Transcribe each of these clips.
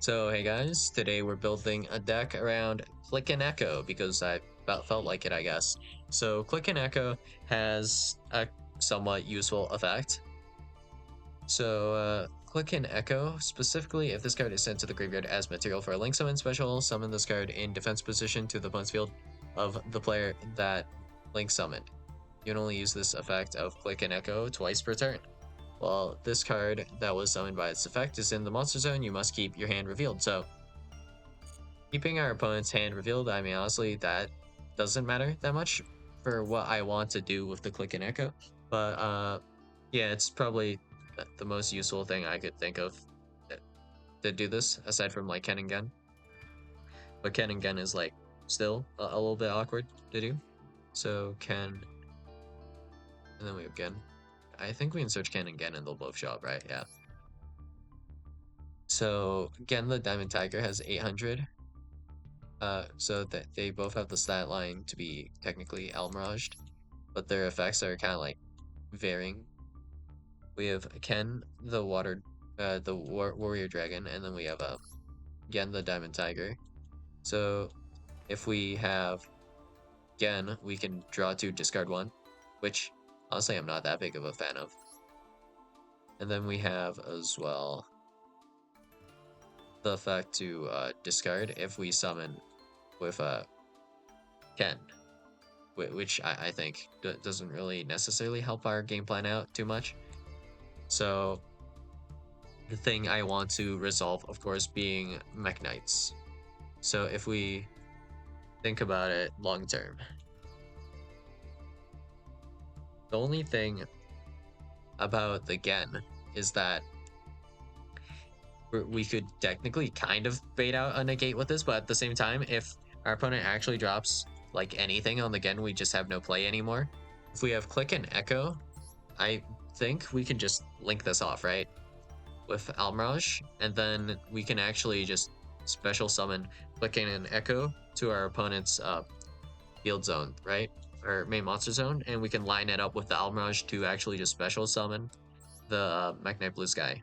So hey guys, today we're building a deck around Click and Echo because I felt like it, I guess. So Click and Echo has a somewhat useful effect. So Click and Echo, specifically if this card is sent to the graveyard as material for a link summon special, summon this card in defense position to the opponent's field of the player that link summoned. You can only use this effect of Click and Echo twice per turn. Well, this card that was summoned by its effect is in the monster zone, you must keep your hand revealed. So keeping our opponent's hand revealed, I mean, honestly, that doesn't matter that much for what I want to do with the Click and Echo. But yeah, it's probably the most useful thing I could think of to do this, aside from like Ken and Gen. But Ken and Gen is like still a little bit awkward to do. So Ken, and then we have Gen. I think we can search Ken and Gen and they'll both show up, right? Yeah. So Gen the Diamond Tiger has 800. So that they both have the stat line to be technically Elmiraged, but their effects are kind of like varying. We have Ken the Warrior Dragon, and then we have Gen the Diamond Tiger. So if we have Gen, we can draw 2, discard 1, which honestly I'm not that big of a fan of. And then we have as well the effect to discard if we summon with Ken, which I think doesn't really necessarily help our game plan out too much. So the thing I want to resolve, of course, being Mekk Knights. So if we think about it long term, the only thing about the Gen is that we could technically kind of bait out a negate with this, but at the same time, if our opponent actually drops like anything on the Gen, we just have no play anymore. If we have Click and Echo, I think we can just link this off, right? With Almirage, and then we can actually just special summon Clicking and Echo to our opponent's field zone, right? Or main monster zone, and we can line it up with the Almirage to actually just special summon the Mekk Knight Blue Sky.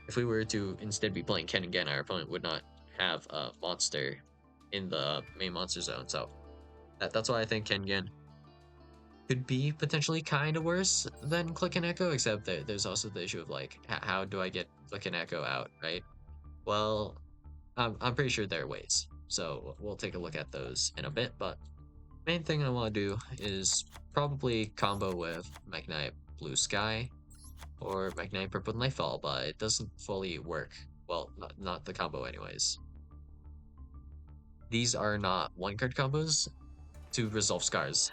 If we were to instead be playing Ken again, our opponent would not have a monster in the main monster zone. So that's why I think Kengen could be potentially kind of worse than Click and Echo, except there's also the issue of like, how do I get Click and Echo out, right? Well, I'm pretty sure there are ways. So we'll take a look at those in a bit, but main thing I want to do is probably combo with Mekk Knight Blue Sky or Mekk Knight Purple Nightfall, but it doesn't fully work. Well, not the combo anyways. These are not one-card combos to resolve scars.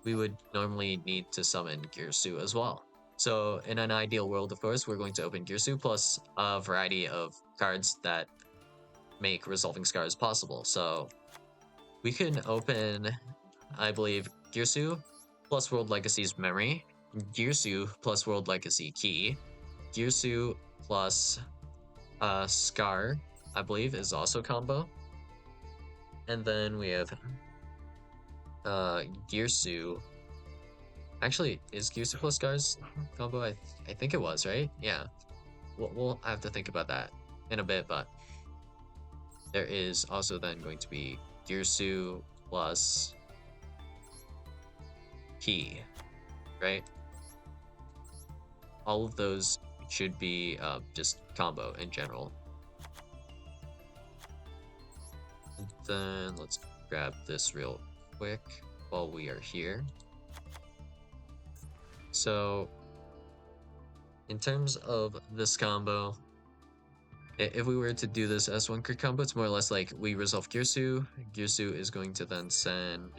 We would normally need to summon Girsu as well. So in an ideal world, of course, we're going to open Girsu plus a variety of cards that make resolving scars possible. So we can open, I believe, Girsu plus World Legacy's Memory, Girsu plus World Legacy Key, Girsu plus Scar, I believe, is also combo. And then we have Girsu. Actually, is Girsu plus Scars combo? I think it was, right? Yeah. We'll have to think about that in a bit, but there is also then going to be Girsu plus Key, right? All of those should be just combo in general. And then let's grab this real quick while we are here. So in terms of this combo, if we were to do this as one card combo, it's more or less like we resolve Girsu. Girsu is going to then send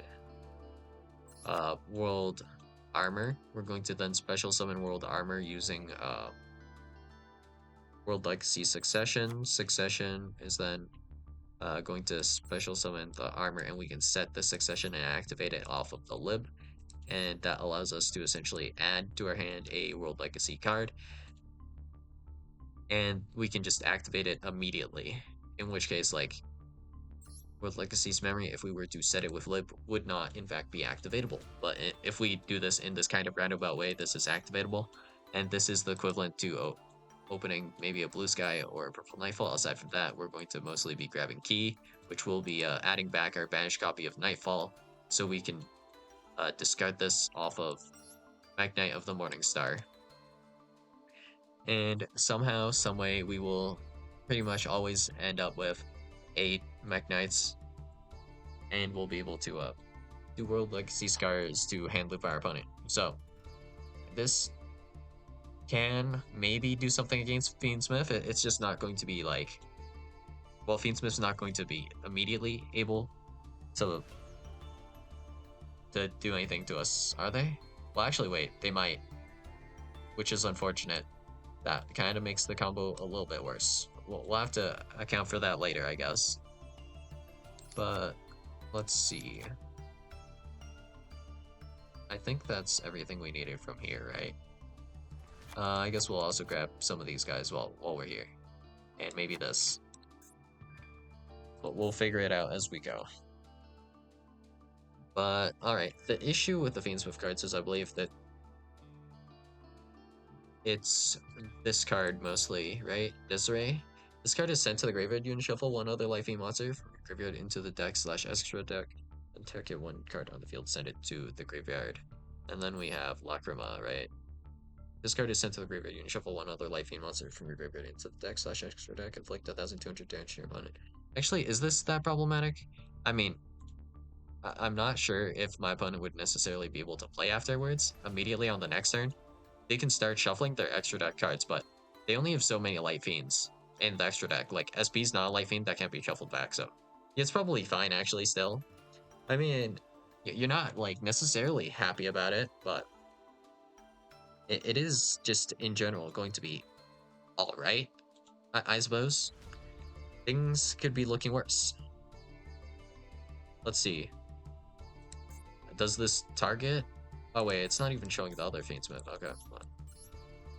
World Armor. We're going to then special summon World Armor using World Legacy Succession. Succession is then going to special summon the armor, and we can set the succession and activate it off of the lib. And that allows us to essentially add to our hand a World Legacy card. And we can just activate it immediately. In which case, like, World Legacy's Memory, if we were to set it with lib, would not in fact be activatable. But if we do this in this kind of roundabout way, this is activatable. And this is the equivalent to opening maybe a blue sky or a purple nightfall. Aside from that, we're going to mostly be grabbing key, which will be adding back our banished copy of Nightfall, so we can discard this off of Mekk Knight of the Morning Star. And somehow, someway, we will pretty much always end up with 8 Mekk Knights, and we'll be able to do World Legacy Scars to hand loop our opponent. So, this can maybe do something against Fiendsmith. It's just not going to be like, well, Fiendsmith's not going to be immediately able to do anything to us, are they? Well, actually, wait, they might, which is unfortunate. That kind of makes the combo a little bit worse. We'll have to account for that later, I guess. But let's see. I think that's everything we needed from here, right? I guess we'll also grab some of these guys while we're here. And maybe this. But we'll figure it out as we go. But, alright, the issue with the Fiendsmith cards is I believe that it's this card mostly, right? Disarray. This card is sent to the graveyard. You can shuffle one other Life Fiend monster from your graveyard into the deck / extra deck, and target one card on the field, send it to the graveyard. And then we have Lacrima, right? This card is sent to the graveyard. You can shuffle one other Life Fiend monster from your graveyard into the deck / extra deck, inflict 1,200 damage to your opponent. Actually, is this that problematic? I mean, I'm not sure if my opponent would necessarily be able to play afterwards, immediately on the next turn. They can start shuffling their extra deck cards, but they only have so many Light Fiends in the extra deck. Like, SP's not a Light Fiend, that can't be shuffled back, so it's probably fine, actually, still. I mean, you're not, like, necessarily happy about it, but it is just, in general, going to be alright, I suppose. Things could be looking worse. Let's see. Does this target? Oh wait, it's not even showing the other Fiendsmith. Okay.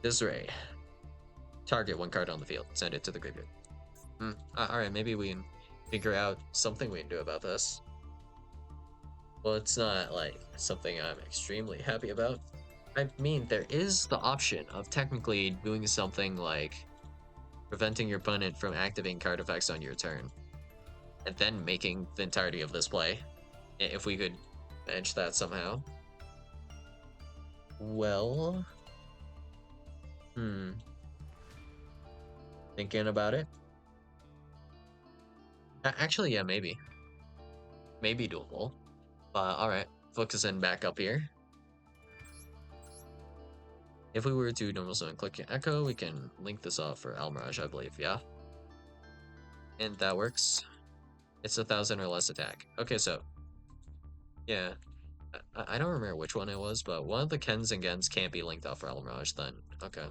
Disarray. Target one card on the field. Send it to the graveyard. Alright, maybe we can figure out something we can do about this. Well, it's not like something I'm extremely happy about. I mean, there is the option of technically doing something like preventing your opponent from activating card effects on your turn, and then making the entirety of this play. If we could manage that somehow. Well, thinking about it. Actually, yeah, maybe. Maybe doable. But alright, focusing back up here. If we were to normal summon click Echo, we can link this off for Almirage, I believe, yeah? And that works. It's 1,000 or less attack. Okay, so, yeah. I don't remember which one it was, but one of the Kens and Gens can't be linked off for Almirage then. Okay.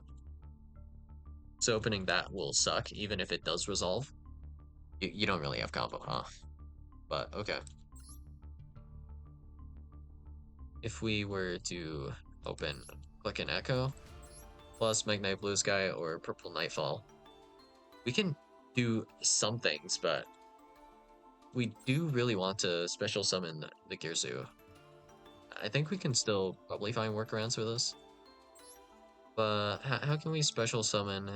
So opening that will suck, even if it does resolve. You don't really have combo, huh? But, okay. If we were to open click an Echo, plus Mekk Knight Blue Sky or Purple Nightfall, we can do some things, but we do really want to special summon the Girzu. I think we can still probably find workarounds for this. But how can we special summon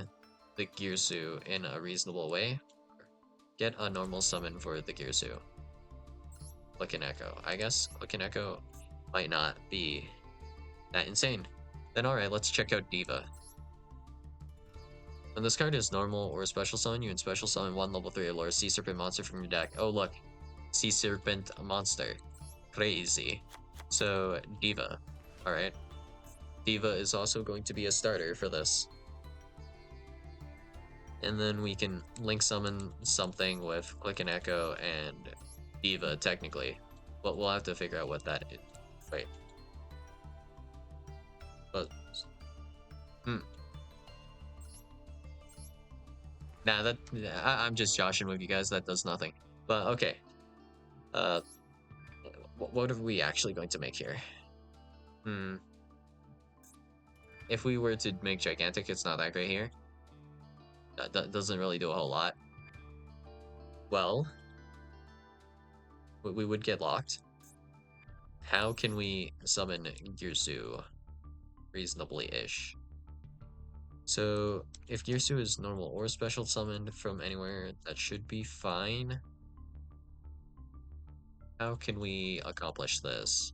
the Girzu in a reasonable way? Get a normal summon for the Girzu. Click an Echo. I guess Click an Echo might not be that insane. Then alright, let's check out Diva. When this card is normal or special summon, you can special summon one level 3 Allure Sea Serpent monster from your deck. Oh look, Sea Serpent monster. Crazy. So, Diva. Alright. Diva is also going to be a starter for this. And then we can link summon something with Click and Echo and Diva, technically. But we'll have to figure out what that is. Wait. But... Nah, I'm just joshing with you guys. That does nothing. But, okay. What are we actually going to make here? If we were to make Gigantic, it's not that great here. That doesn't really do a whole lot. Well, we would get locked. How can we summon Girzu reasonably-ish? So if Gearsu is normal or special summoned from anywhere, that should be fine. How can we accomplish this?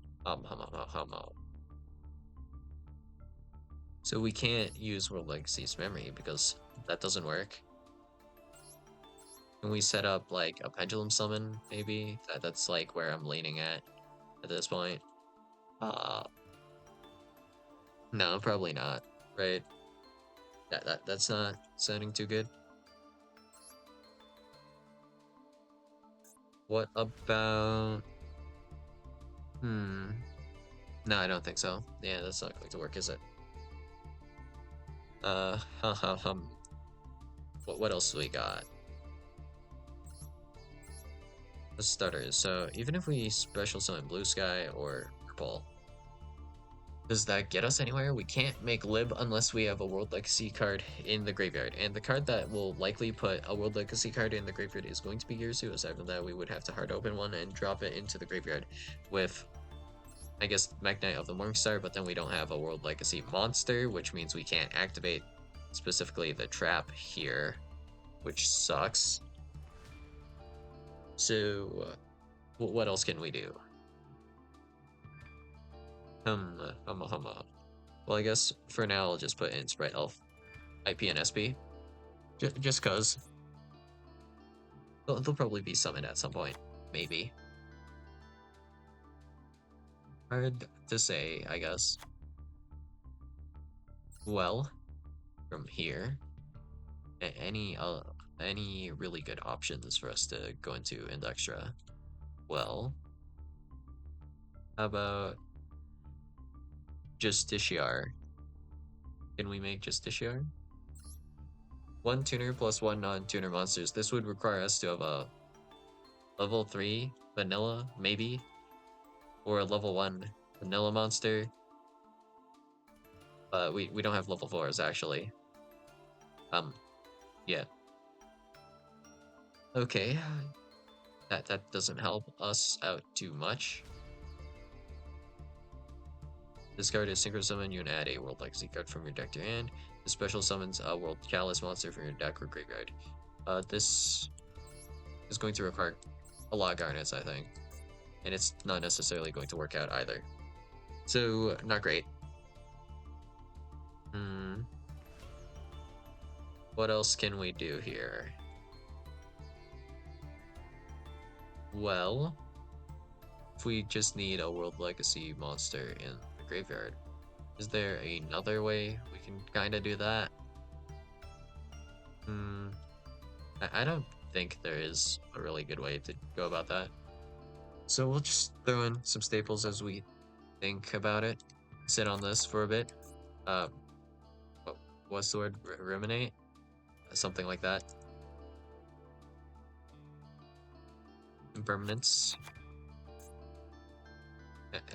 So we can't use World Legacy's memory because that doesn't work. Can we set up like a pendulum summon, maybe? That's like where I'm leaning at this point. No, probably not, right? That's not sounding too good. What about... No, I don't think so. Yeah, that's not going to work, is it? What else do we got? The starters. So even if we special summon Blue Sky or Purple, does that get us anywhere? We can't make Lib unless we have a World Legacy card in the graveyard. And the card that will likely put a World Legacy card in the graveyard is going to be Gearsu. Aside from that, we would have to hard open one and drop it into the graveyard with, I guess, Mekk of the Morningstar, but then we don't have a World Legacy monster, which means we can't activate specifically the trap here, which sucks. So, what else can we do? Well, I guess for now I'll just put in Sprite Elf, IP, and SP. Just cause. They'll probably be summoned at some point. Maybe. Hard to say, I guess. Well, from here, any really good options for us to go into Indextra? Well, how about Justiciar? Can we make Justiciar? One tuner plus one non-tuner monsters. This would require us to have a level 3 vanilla, maybe, or a level 1 vanilla monster. But we don't have level 4s actually. Yeah. Okay. That doesn't help us out too much. Discard a synchro summon, you can add a World Legacy card from your deck to your hand. The special summons a World Chalice monster from your deck or graveyard. This is going to require a lot of garnets, I think. And it's not necessarily going to work out either. So, not great. What else can we do here? Well, if we just need a World Legacy monster in the graveyard, is there another way we can kind of do that? I don't think there is a really good way to go about that. So we'll just throw in some staples as we think about it. Sit on this for a bit. What's the word? Ruminate? Something like that. Impermanence.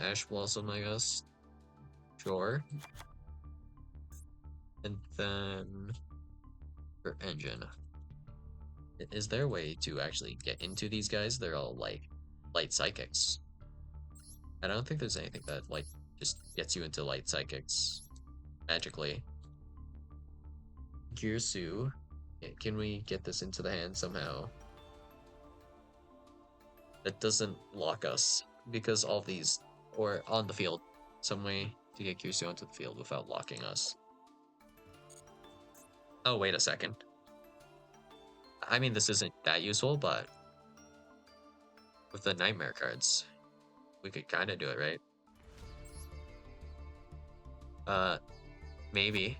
Ash Blossom, I guess. Sure. And then for engine. Is there a way to actually get into these guys? They're all like light psychics. I don't think there's anything that like just gets you into light psychics magically. Gearsu. Can we get this into the hand somehow? That doesn't lock us because all these, or on the field, some way to get Gearsu onto the field without locking us. Oh, wait a second. I mean, this isn't that useful, but with the Nightmare cards, we could kind of do it, right? Maybe.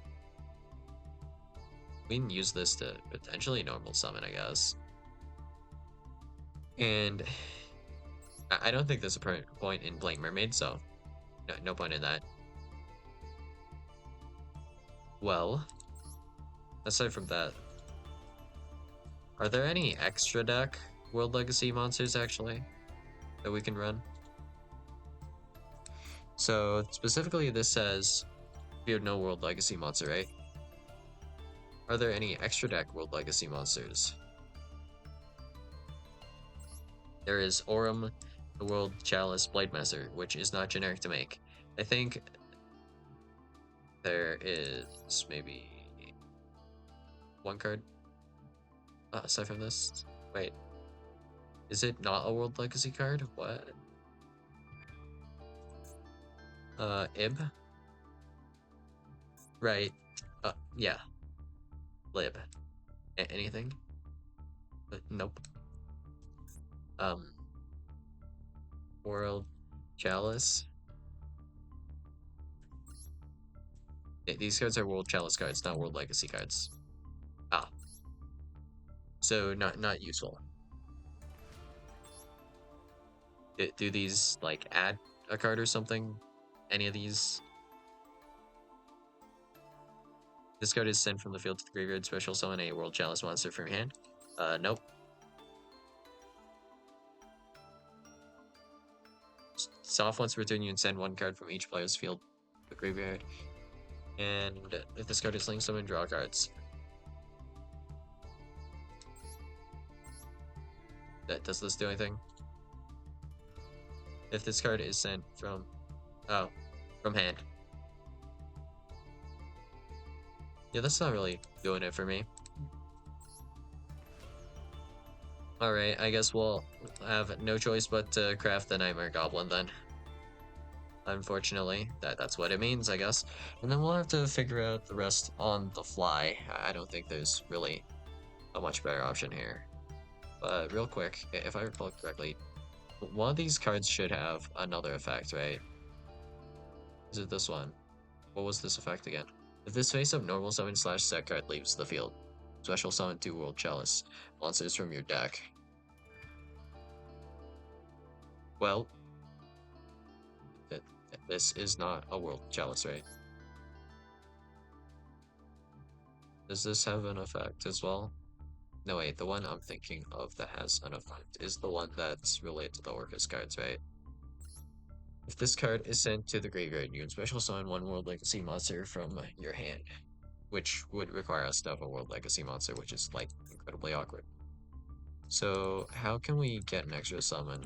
We can use this to potentially normal summon, I guess. And I don't think there's a point in playing Mermaid, so no point in that. Well, aside from that, are there any extra deck World Legacy monsters actually that we can run? So specifically this says we have no World Legacy monster, right? Are there any extra deck World Legacy monsters? There is Aurum, the World Chalice Blademaster, which is not generic to make. I think there is maybe one card. Aside from this, wait, is it not a World Legacy card? What? Ib? Right. Yeah. Lib. Anything? Nope. Um, World Chalice. These cards are World Chalice cards, not World Legacy cards. Ah. So not useful. Do these like add a card or something? Any of these? This card is sent from the field to the graveyard. Special summon a World Chalice monster from your hand. Nope. Soft once per turn, you can send one card from each player's field to the graveyard. And if this card is linked, summon draw cards. Does this do anything? If this card is sent from from hand. Yeah, that's not really doing it for me. Alright, I guess we'll have no choice but to craft the Nightmare Goblin then. Unfortunately, that's what it means, I guess. And then we'll have to figure out the rest on the fly. I don't think there's really a much better option here. But real quick, if I recall correctly, one of these cards should have another effect, right? Is it this one? What was this effect again? If this face-up normal summon / set card leaves the field, special summon 2 World Chalice monsters from your deck. Well, this is not a World Chalice, right? Does this have an effect as well? No, wait, the one I'm thinking of that has an effect is the one that's related to the Orcus cards, right? If this card is sent to the graveyard, you can special summon 1 World Legacy monster from your hand, which would require us to have a World Legacy monster, which is, like, incredibly awkward. So, how can we get an extra summon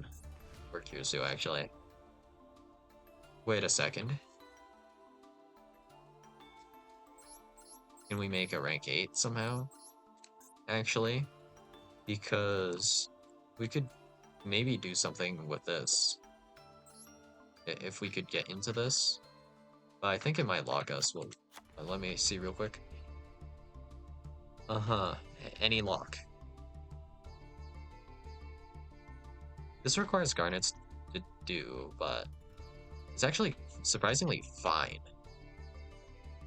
for Kirsu, actually? Wait a second. Can we make a rank 8 somehow? Actually? Because we could maybe do something with this. If we could get into this. But I think it might lock us. Well, let me see real quick. Uh-huh. Any lock. This requires garnets to do, but it's actually surprisingly fine.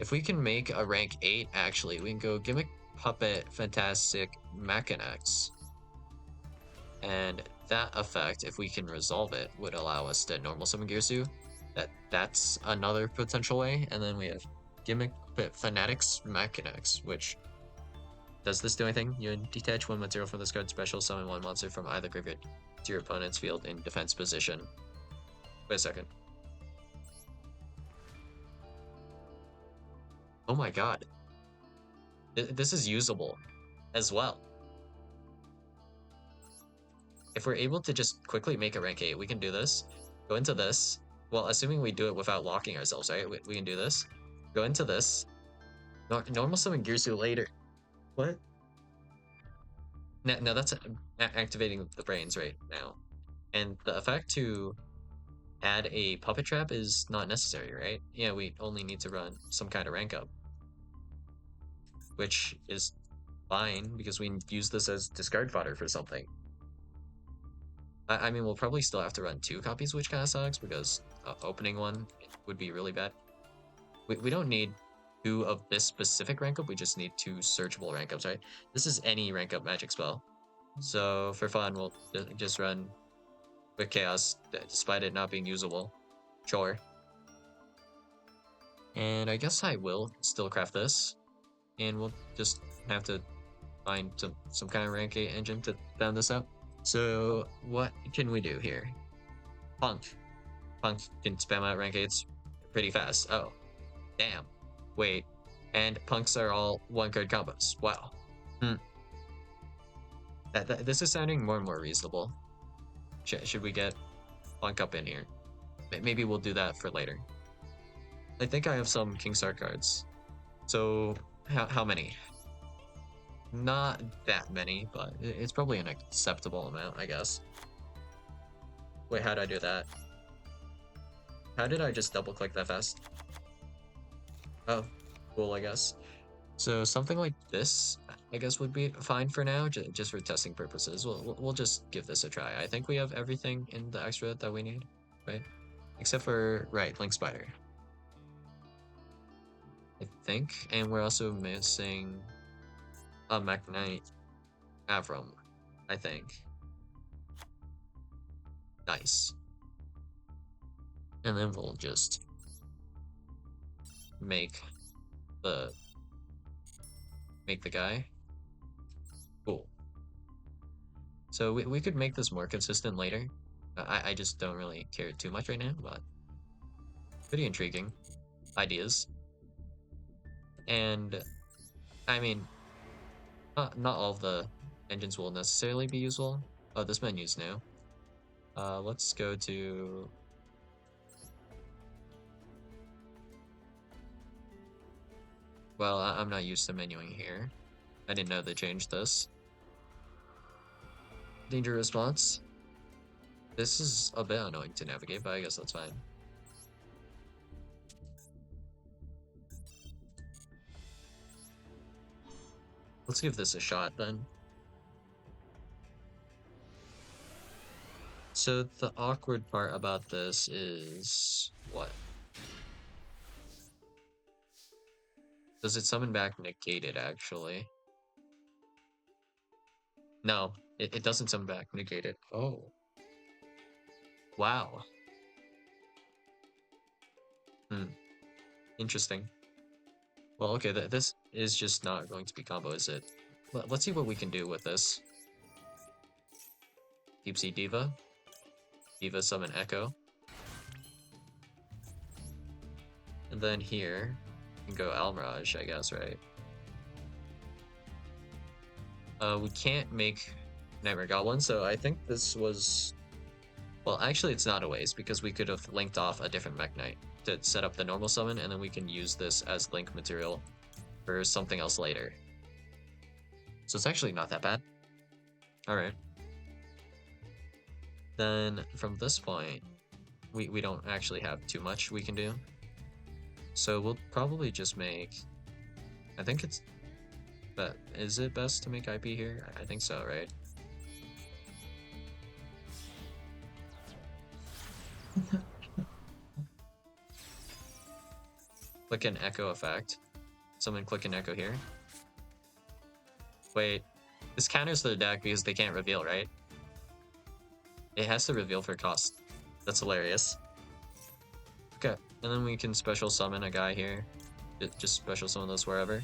If we can make a rank 8, actually, we can go Gimmick, Puppet, Fantastic, Mechanics. And that effect, if we can resolve it, would allow us to normal summon Girsu. That's another potential way. And then we have Gimmick, Puppet, Fanatics, Mechanics, which does this do anything? You detach 1 material from this card, special summon 1 monster from either graveyard to your opponent's field in defense position. Wait a second. Oh my god. This is usable as well. If we're able to just quickly make a rank 8, we can do this. Go into this. Well, assuming we do it without locking ourselves, right? We can do this. Go into this. Normal summon Girsu later. What? No, that's activating the brains right now. And the effect to add a puppet trap is not necessary, right? Yeah, we only need to run some kind of rank up. Which is fine, because we use this as discard fodder for something. I mean, we'll probably still have to run 2 copies, which kind of sucks, because opening one would be really bad. We don't need 2 of this specific rank up, we just need 2 searchable rank ups, right? This is any rank up magic spell. So for fun, we'll just run with Chaos, despite it not being usable. Sure. And I guess I will still craft this, and we'll just have to find some kind of rank 8 engine to bound this out. So what can we do here? Punk can spam out rank 8s pretty fast. Oh, damn. Wait, and punks are all 1-card combos. Wow. This is sounding more and more reasonable. Should we get Punk up in here? Maybe we'll do that for later. I think I have some King Star cards. So, how many? Not that many, but it's probably an acceptable amount, I guess. Wait, how did I do that? How did I just double click that fast? Oh, cool, I guess. So something like this, I guess, would be fine for now, just for testing purposes. We'll just give this a try. I think we have everything in the extra that we need, right? Except for, right, Link Spider. I think, and we're also missing a Mekk Knight Avram, I think. Nice. And then we'll just make the guy. Cool. So we could make this more consistent later. I just don't really care too much right now, but pretty intriguing ideas. And I mean, not all of the engines will necessarily be useful. Oh, this menu's new. Let's go to... Well, I'm not used to menuing here. I didn't know they changed this. Danger response. This is a bit annoying to navigate, but I guess that's fine. Let's give this a shot then. So the awkward part about this is what? Does it summon back negated actually? No, it doesn't summon back negated. Oh. Wow. Hmm. Interesting. Well, okay, this is just not going to be combo, is it? Let's see what we can do with this. Deep Sea Diva. Diva summon Echo. And then here, we can go Almirage, I guess, right? We can't make Nightmare Goblin, so I think this was... Well, actually it's not a waste, because we could have linked off a different Mekk Knight to set up the normal summon, and then we can use this as link material for something else later. So it's actually not that bad. Alright. Then, from this point, we don't actually have too much we can do. So we'll probably just make... I think it's... But is it best to make IP here? I think so, right? Click an echo effect. Someone click an echo here. Wait, this counters the deck because they can't reveal, right? It has to reveal for cost. That's hilarious. Okay, and then we can special summon a guy here. Just special summon this wherever.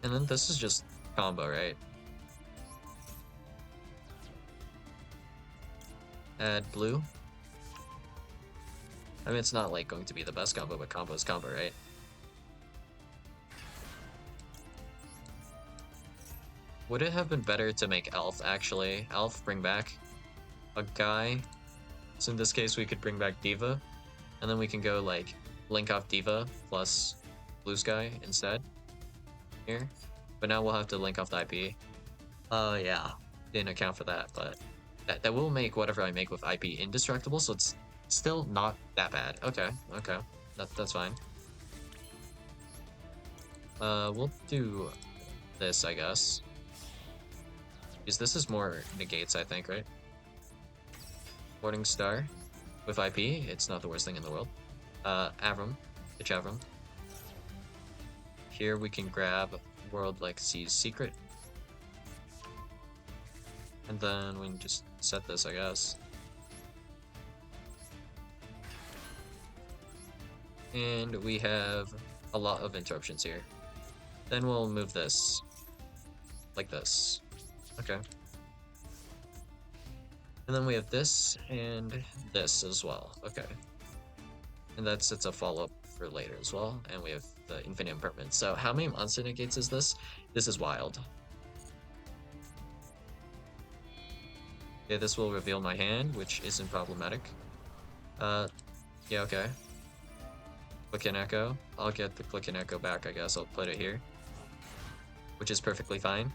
And then this is just combo, right? Add blue. I mean, it's not like going to be the best combo, but combo is combo, right? Would it have been better to make Elf, actually? Elf, bring back a guy. So in this case, we could bring back Diva. And then we can go, like, link off Diva plus Blue Sky instead. Here. But now we'll have to link off the IP. Oh, yeah. Didn't account for that, but... That will make whatever I make with IP indestructible, so it's still not that bad. Okay, okay. That's fine. We'll do this, I guess. Because this is more negates, I think, right? Morning Star. With IP, it's not the worst thing in the world. Avram. Pitch Avram. Here we can grab World Legacy's Secret. And then we can just set this, I guess. And we have a lot of interruptions here. Then we'll move this. Like this. Okay. And then we have this and this as well. Okay. And that sets a follow-up for later as well. And we have the Infinite Impermanence. So how many monster negates is this? This is wild. Okay, this will reveal my hand, which isn't problematic. Yeah, okay. Click and Echo. I'll get the Click and Echo back, I guess. I'll put it here, which is perfectly fine.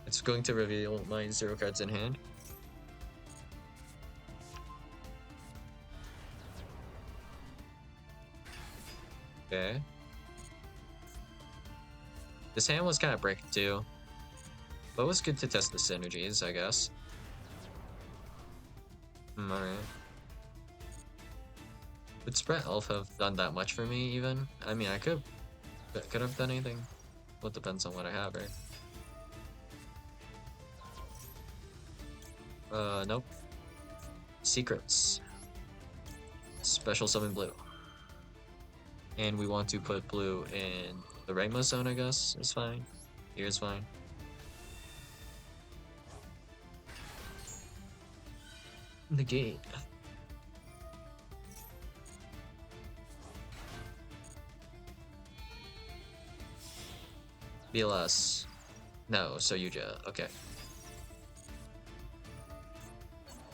It's going to reveal my 0 cards in hand. Okay. This hand was kind of brick too, but it was good to test the synergies, I guess. Alright. Would Spread Elf have done that much for me even? I mean, I could have done anything. Well, it depends on what I have, right? Nope. Secrets. Special summon blue. And we want to put blue in the Rainbow Zone, I guess. It's fine. Here's fine. Negate. BLS. No, so yugioh. Okay.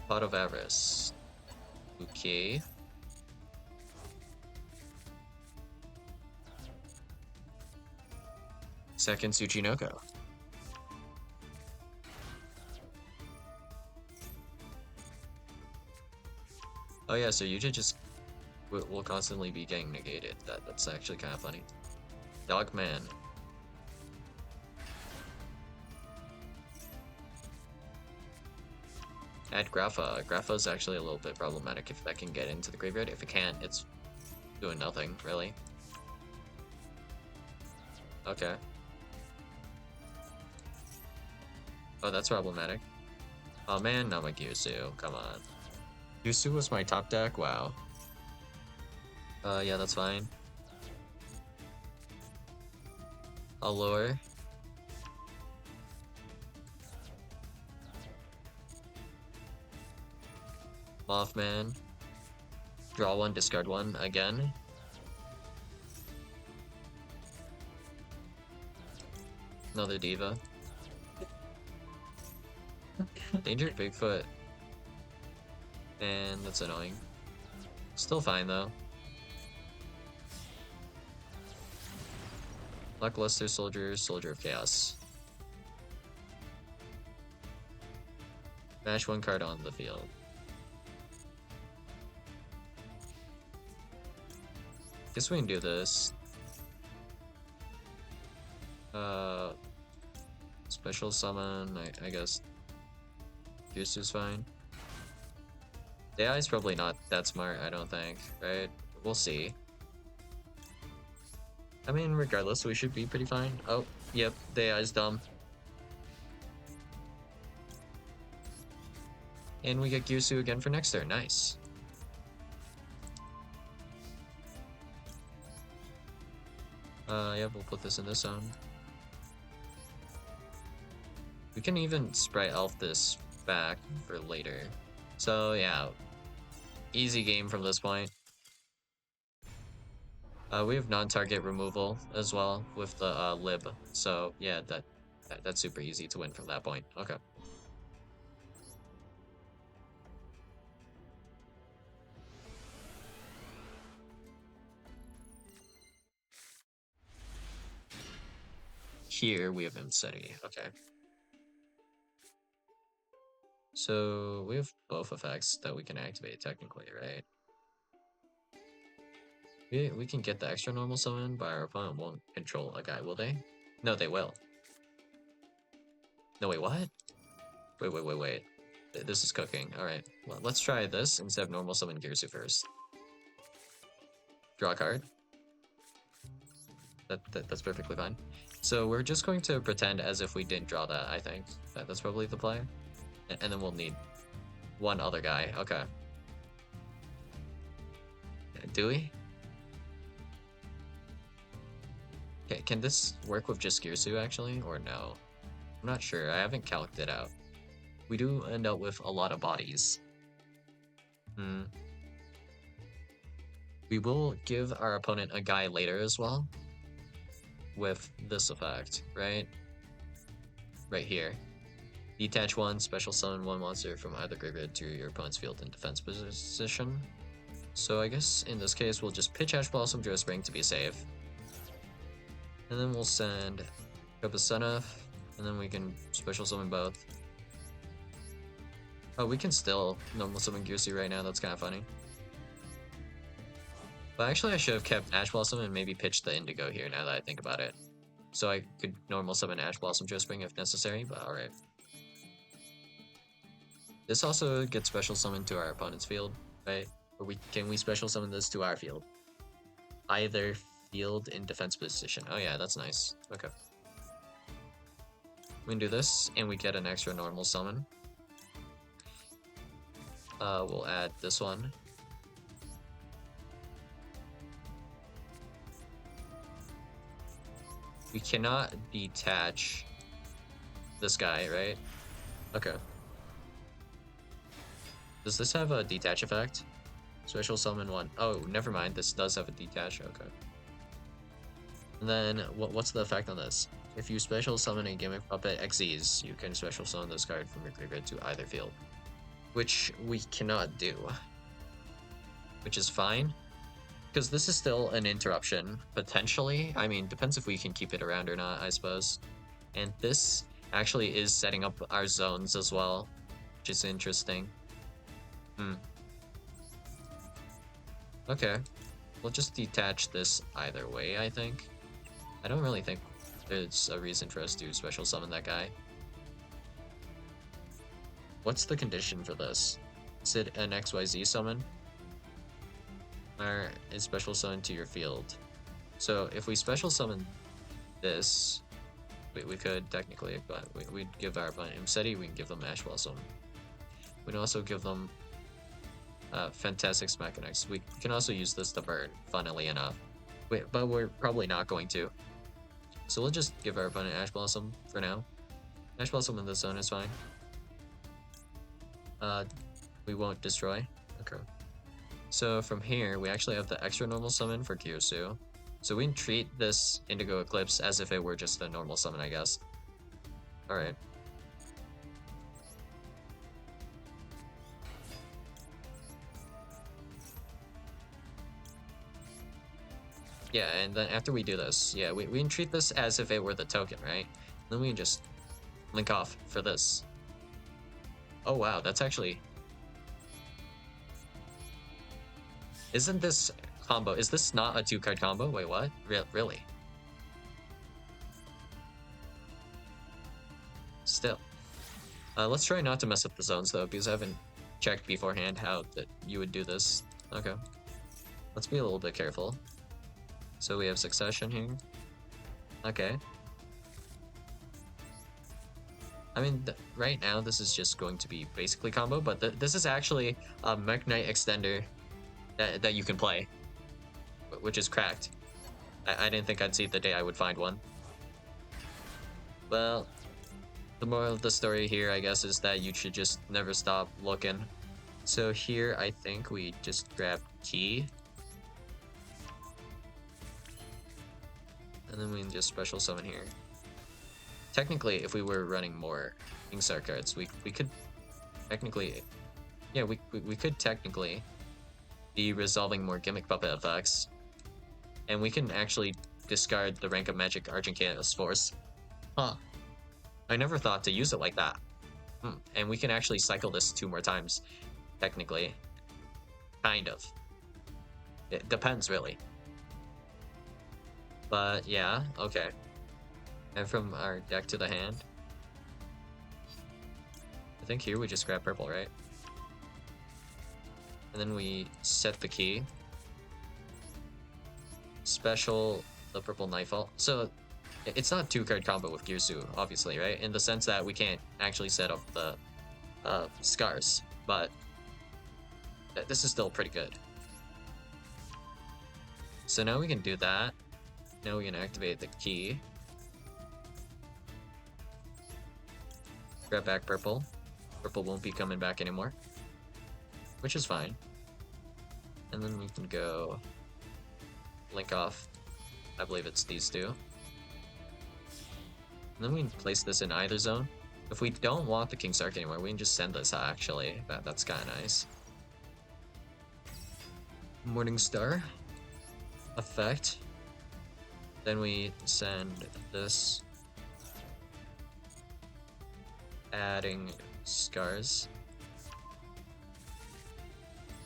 Pot of Avarice. Okay. Second Tsuchinoko. Oh yeah, so yugioh just will constantly be getting negated. That's actually kind of funny. Dogman. Add Grapha. Grapha is actually a little bit problematic if that can get into the graveyard. If it can't, it's doing nothing, really. Okay. Oh, that's problematic. Oh man, not my Gyusu. Come on. Gyusu was my top deck? Wow. Yeah, that's fine. I'll lower. Mothman. Draw one, discard one again. Another Diva. Danger Bigfoot. And that's annoying. Still fine though. Lackluster Soldier, Soldier of Chaos. Mash one card on the field. Guess we can do this. Special summon, I guess. Gyusu's fine. The AI's probably not that smart, I don't think, right? We'll see. I mean, regardless, we should be pretty fine. Oh, yep, the AI's dumb. And we get Gyusu again for next turn, nice. Yeah, we'll put this in this zone. We can even Sprite Elf this back for later. So yeah, easy game from this point. We have non-target removal as well with the lib. So yeah, that's super easy to win from that point. Okay. Here we have Imseti. Okay. So we have both effects that we can activate technically, right? We can get the extra normal summon, but our opponent won't control a guy, will they? No, they will. No, wait, what? Wait. This is cooking. Alright, well, let's try this instead of normal summon Girsu first. Draw a card. That's perfectly fine. So we're just going to pretend as if we didn't draw that, I think. That's probably the play. And then we'll need one other guy. Okay. Do we? Okay, can this work with just Girsu actually, or no? I'm not sure. I haven't calced it out. We do end up with a lot of bodies. We will give our opponent a guy later as well. With this effect, right? Right here. Detach one, special summon one monster from either graveyard to your opponent's field in defense position. So I guess in this case, we'll just pitch Ash Blossom to a Spring to be safe. And then we'll send Kopasunaf, and then we can special summon both. Oh, we can still normal summon Gyusi right now, that's kind of funny. But actually I should have kept Ash Blossom and maybe pitched the Indigo here now that I think about it. So I could normal summon Ash Blossom to a Spring if necessary, but alright. This also gets special summoned to our opponent's field, right? Or can we special summon this to our field? Either field in defense position. Oh yeah, that's nice. Okay. We can do this, and we get an extra normal summon. We'll add this one. We cannot detach this guy, right? Okay. Does this have a detach effect? Special summon one. Oh, never mind. This does have a detach. Okay. And then what's the effect on this? If you special summon a Gimmick Puppet Xyz, you can special summon this card from your graveyard to either field. Which we cannot do. Which is fine. Because this is still an interruption, potentially. I mean, depends if we can keep it around or not, I suppose. And this actually is setting up our zones as well, which is interesting. Okay. We'll just detach this either way, I think. I don't really think there's a reason for us to special summon that guy. What's the condition for this? Is it an XYZ summon? Or is special summon to your field? So if we special summon this, we could technically, but we'd give our opponent Imseti, we can give them Ash Blossom. We'd also give them Fantastic Smackonex. We can also use this to burn, funnily enough. But we're probably not going to. So we'll just give our opponent Ash Blossom for now. Ash Blossom in this zone is fine. We won't destroy. Okay. So from here, we actually have the extra normal summon for Kirsu. So we can treat this Indigo Eclipse as if it were just a normal summon, I guess. Alright. Yeah, and then after we do this, yeah, we can treat this as if it were the token, right? Then we can just link off for this. Oh wow, that's actually... Isn't this combo? Is this not a 2-card combo? Wait, what? Really? Still. Let's try not to mess up the zones though, because I haven't checked beforehand how that you would do this. Okay. Let's be a little bit careful. So we have Succession here. Okay. I mean, right now this is just going to be basically combo, but this is actually a Mekk Knight extender that you can play, which is cracked. I didn't think I'd see the day I would find one. Well, the moral of the story here, I guess, is that you should just never stop looking. So here, I think we just grab Key. And then we can just special summon here. Technically, if we were running more Kingstar cards, we could technically... Yeah, we could technically be resolving more Gimmick Puppet effects. And we can actually discard the Rank of Magic Argent Chaos Force. Huh. I never thought to use it like that. And we can actually cycle this 2 more times, technically. Kind of. It depends, really. But yeah, okay. And from our deck to the hand. I think here we just grab purple, right? And then we set the key. Special the purple Nightfall. So it's not 2-card combo with Girsu, obviously, right? In the sense that we can't actually set up the scars, but this is still pretty good. So now we can do that. Now we can activate the key. Grab back purple. Purple won't be coming back anymore, which is fine. And then we can go link off. I believe it's these 2. And then we can place this in either zone. If we don't want the King's Arc anymore, we can just send this actually. That's kind of nice. Morning Star effect. Then we send this, adding scars.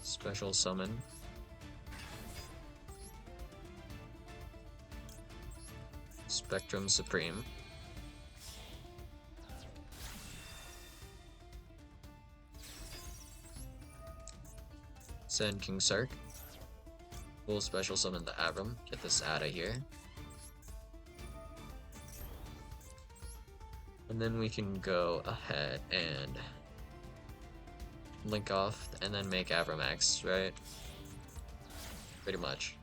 Special summon. Spectrum Supreme. Send King Sark. We'll special summon the Avram. Get this out of here. And then we can go ahead and link off and then make Avramax, right? Pretty much.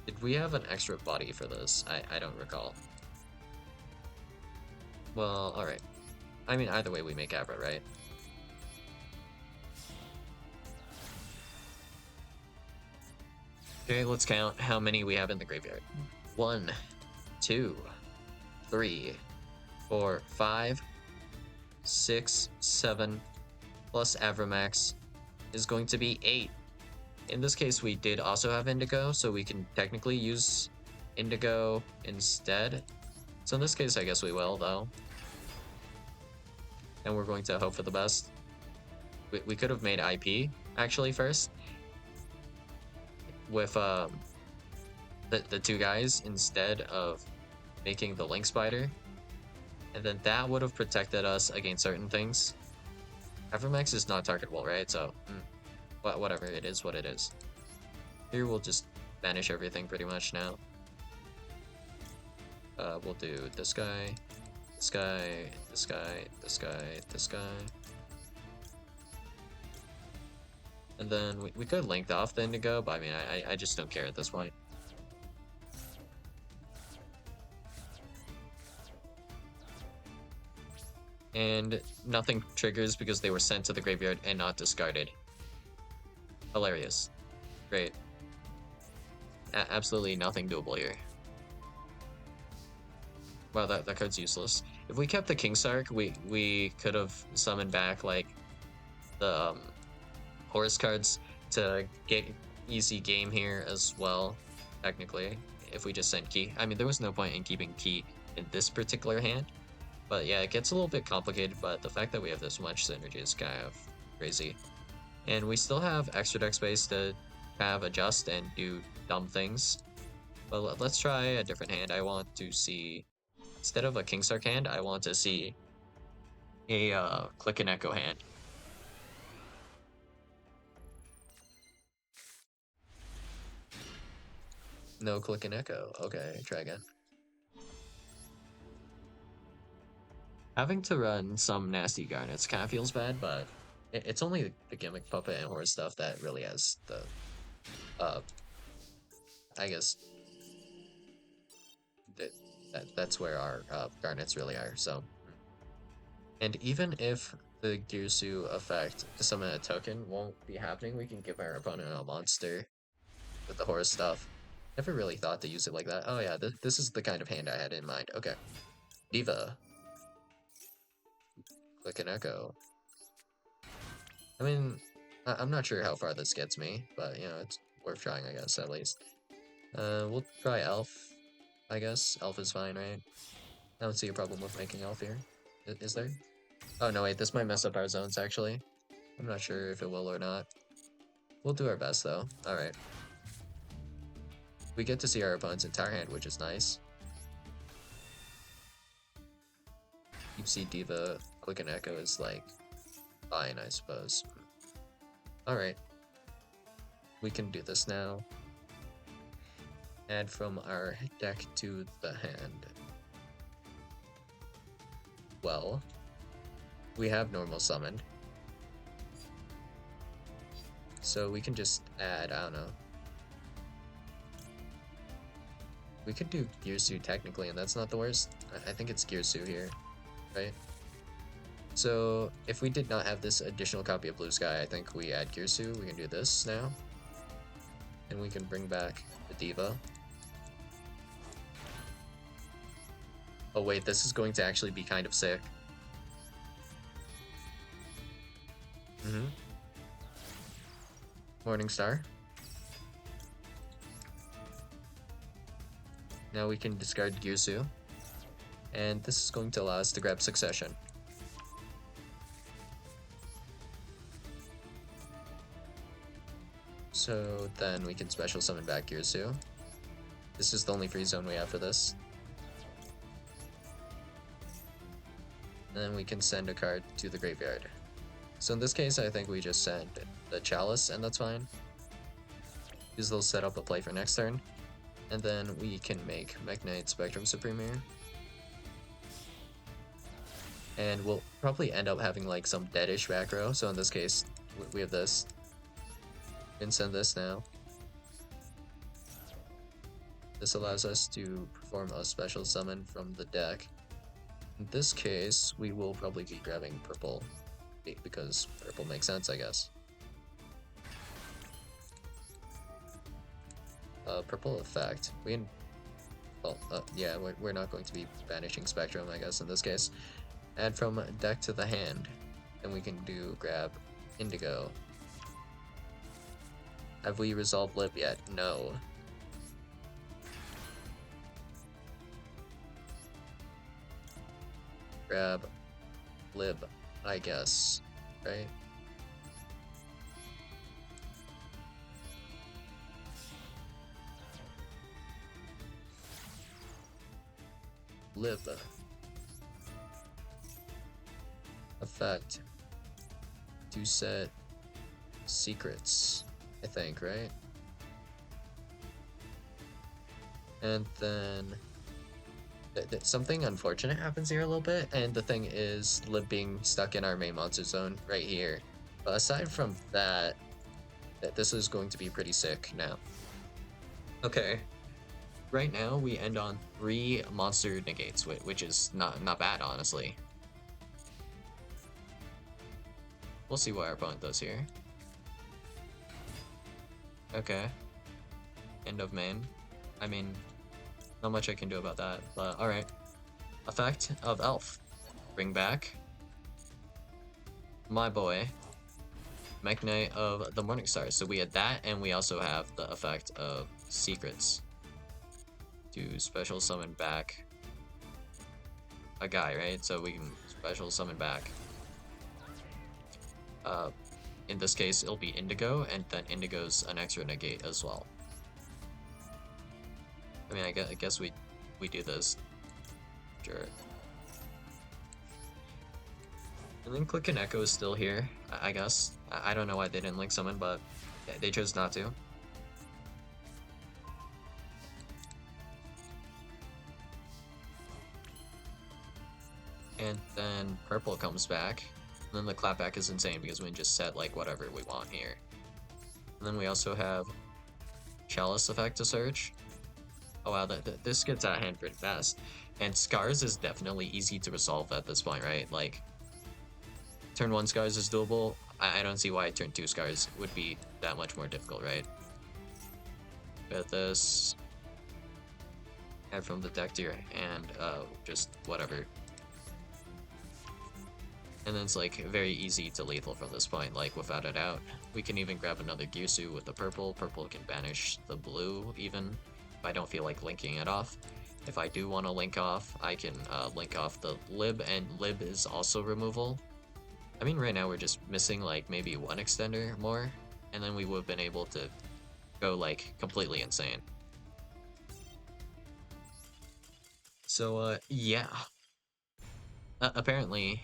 Did we have an extra body for this? I don't recall. Well, alright. I mean, either way we make Avra, right? Okay, let's count how many we have in the graveyard. 1, 2, 3, 4, 5, 6, 7, plus Avramax is going to be 8. In this case, we did also have Indigo, so we can technically use Indigo instead. So in this case, I guess we will, though. And we're going to hope for the best. We could have made IP, actually, first. With the two guys instead of making the Link Spider. And then that would have protected us against certain things. Avramax is not targetable, right? So, whatever, it is what it is. Here we'll just banish everything pretty much now. We'll do this guy, this guy, this guy, this guy, this guy. And then we could link off the Indigo, but I mean, I just don't care at this point. And nothing triggers because they were sent to the graveyard and not discarded. Hilarious. Great. Absolutely nothing doable here. Wow, that card's useless. If we kept the King Sark, we could have summoned back like the Horus cards to get easy game here as well, technically, if we just sent Key. I mean, there was no point in keeping Key in this particular hand. But yeah, it gets a little bit complicated, but the fact that we have this much synergy is kind of crazy. And we still have extra deck space to have adjust and do dumb things. But let's try a different hand. I want to see, instead of a King Sark hand, I want to see a Click and Echo hand. No Click and Echo. Okay, try again. Having to run some nasty Garnets kind of feels bad, but it's only the Gimmick Puppet and Horror stuff that really has the, I guess, that's where our Garnets really are, so. And even if the Girsu effect to summon a token won't be happening, we can give our opponent a monster with the Horror stuff. Never really thought to use it like that. Oh yeah, this is the kind of hand I had in mind. Okay. Diva. Click and Echo. I mean, I'm not sure how far this gets me, but, you know, it's worth trying, I guess, at least. We'll try Elf, I guess. Elf is fine, right? I don't see a problem with making Elf here. Is there? Oh, no, wait, this might mess up our zones, actually. I'm not sure if it will or not. We'll do our best, though. Alright. We get to see our opponent's entire hand, which is nice. Deep Sea Diva, Click and Echo is, like, fine, I suppose. Alright. We can do this now. Add from our deck to the hand. Well, we have normal summoned. So we can just add, I don't know. We could do Girsu technically, and that's not the worst. I think it's Girsu here, right? So if we did not have this additional copy of Blue Sky, I think we add Girsu. We can do this now. And we can bring back the Diva. Oh wait, this is going to actually be kind of sick. Morningstar. Now we can discard Gyusu. And this is going to allow us to grab Succession. So then we can special summon back Gyusu. This is the only free zone we have for this. And then we can send a card to the graveyard. So in this case, I think we just send the Chalice, and that's fine. Because they'll set up a play for next turn. And then we can make Mekk Spectrum Supremere. And we'll probably end up having like some deadish back row. So in this case, we have this. And send this now. This allows us to perform a special summon from the deck. In this case, we will probably be grabbing purple, because purple makes sense, I guess. Purple effect. Yeah, we're not going to be banishing Spectrum, I guess, in this case. Add from deck to the hand. Then we can do grab Indigo. Have we resolved Lib yet? No. Grab Lib, I guess, right? Lib. Effect. To set secrets, I think, right? And then something unfortunate happens here a little bit, and the thing is Lib being stuck in our main monster zone right here. But aside from that, this is going to be pretty sick now. Okay, right now we end on 3 monster negates, which is not bad, honestly. We'll see what our opponent does here. Okay. End of main. I mean, not much I can do about that, but alright. Effect of Elf. Bring back my boy, Mekk of the Morningstar. So we had that, and we also have the effect of Secrets. To special summon back a guy, right? So we can special summon back. In this case, it'll be Indigo, and then Indigo's an extra negate as well. I mean, I guess we do this. Sure. And then Click and Echo is still here, I guess. I don't know why they didn't link summon, but they chose not to. And then Purple comes back. And then the clapback is insane because we can just set like whatever we want here. And then we also have Chalice effect to search. Oh wow, this gets out of hand pretty fast. And Scars is definitely easy to resolve at this point, right? Like, turn 1 Scars is doable. I don't see why turn 2 Scars would be that much more difficult, right? Get this. Add from the deck to your hand, just whatever. And then it's like very easy to lethal from this point, like without a doubt. We can even grab another Gyusu with the purple. Purple can banish the blue even, if I don't feel like linking it off. If I do want to link off, I can link off the Lib, and Lib is also removal. I mean, right now we're just missing like maybe 1 extender more, and then we would have been able to go like completely insane. So yeah. Apparently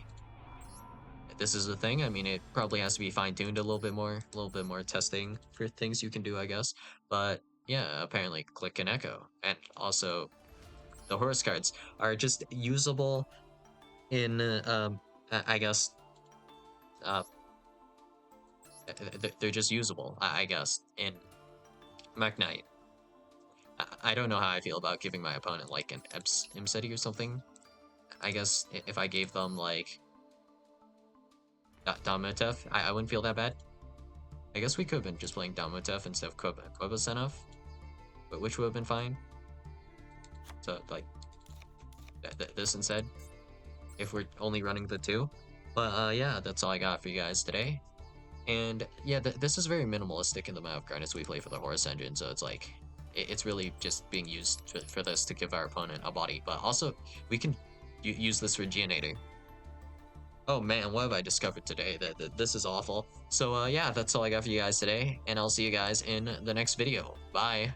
this is a thing. I mean, it probably has to be fine-tuned a little bit more testing for things you can do, I guess. But yeah, apparently Click and Echo, and also the horse cards are just usable in, I guess, they're just usable, I guess, in Mekk Knight. I don't know how I feel about giving my opponent like an Imseti or something. I guess if I gave them like Dominatef, I wouldn't feel that bad. I guess we could have been just playing Dominatef instead of Quebasenov, but which would have been fine. So like this instead, if we're only running the 2. But yeah, that's all I got for you guys today. And yeah, this is very minimalistic in the amount of credits we play for the horse engine, so it's like it's really just being used for this to give our opponent a body, but also we can use this for Geonator. Oh man, what have I discovered today? That this is awful. So yeah, that's all I got for you guys today, and I'll see you guys in the next video. Bye.